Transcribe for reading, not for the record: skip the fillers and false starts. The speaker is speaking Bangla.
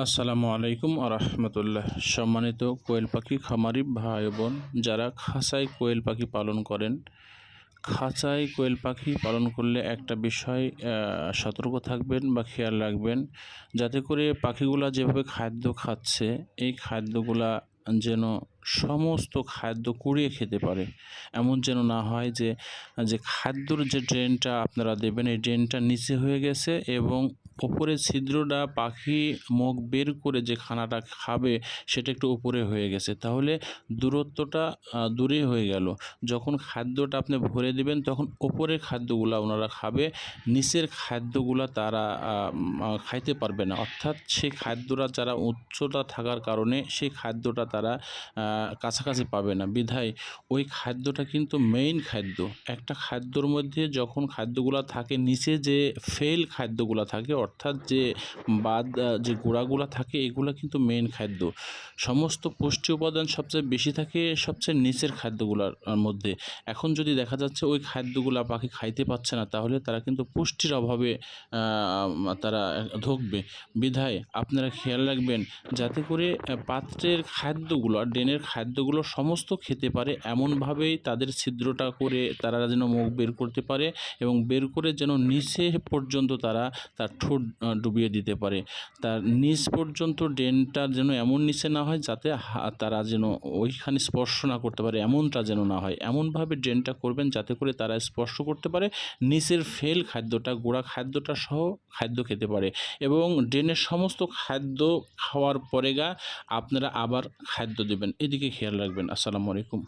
আসসালামু আলাইকুম আরহামতুল্লাহ। সম্মানিত কোয়েল পাখি খামারি ভাই বোন, যারা খাঁচায় কোয়েল পাখি পালন করেন, খাঁচায় কোয়েল পাখি পালন করলে একটা বিষয় সতর্ক থাকবেন বা খেয়াল রাখবেন, যাতে করে পাখিগুলা যেভাবে খাদ্য খাচ্ছে এই খাদ্যগুলা যেন সমস্ত খাদ্য কুড়িয়ে খেতে পারে। এমন যেন না হয় যে যে খাদ্যর যে ড্রেনটা আপনারা দেবেন এই ড্রেনটা নিচে হয়ে গেছে এবং উপরের ছিদ্রটা পাখি মুখ বের করে যে খানাটা খাবে সেটা একটু উপরে হয়ে গেছে, তাহলে দূরত্বটা দূরে হয়ে গেল। যখন খাদ্যটা আপনি ভরে দিবেন তখন উপরের খাদ্যগুলো ওনারা খাবে, নিচের খাদ্যগুলো তারা খাইতে পারবে না। অর্থাৎ সেই খাদ্যটা যারা উচ্চতা থাকার কারণে সেই খাদ্যটা তারা কাছাকাছি পাবে না। বিধায় ওই খাদ্যটা কিন্তু মেইন খাদ্য। একটা খাদ্যর মধ্যে যখন খাদ্যগুলো থাকে, নিচে যে ফেল খাদ্যগুলো থাকে অর্থাৎ যে বাদ যে গোড়াগুলো থাকে এগুলো কিন্তু মেইন খাদ্য। সমস্ত পুষ্টি উপাদান সবচেয়ে বেশি থাকে সবচেয়ে নিচের খাদ্যগুলোর মধ্যে। এখন যদি দেখা যাচ্ছে ওই খাদ্যগুলো পাখি খাইতে পাচ্ছে না, তাহলে তারা কিন্তু পুষ্টির অভাবে তারা ধুঁকবে। বিধায় আপনারা খেয়াল রাখবেন যাতে করে পাত্রের খাদ্যগুলো ড্রেনের খাদ্যগুলো সমস্ত খেতে পারে, এমনভাবেই তাদের ছিদ্রটা করে তারা যেন মুখ বের করতে পারে এবং বের করে যেন নিচে পর্যন্ত তারা তার ঠোঁট ডুবিয়ে দিতে পারে। তার নিচ পর্যন্ত ড্রেনটা যেন এমন নিচে না হয় যাতে তারা যেন ওইখানে স্পর্শ না করতে পারে, এমনটা যেন না হয়। এমনভাবে ড্রেনটা করবেন যাতে করে তারা স্পর্শ করতে পারে, নিচের ফেল খাদ্যটা গোড়া খাদ্যটা সহ খাদ্য খেতে পারে এবং ড্রেনের সমস্ত খাদ্য খাওয়ার পরে আপনারা আবার খাদ্য দেবেন। এদিকে খেয়াল রাখবেন। আসসালামু আলাইকুম।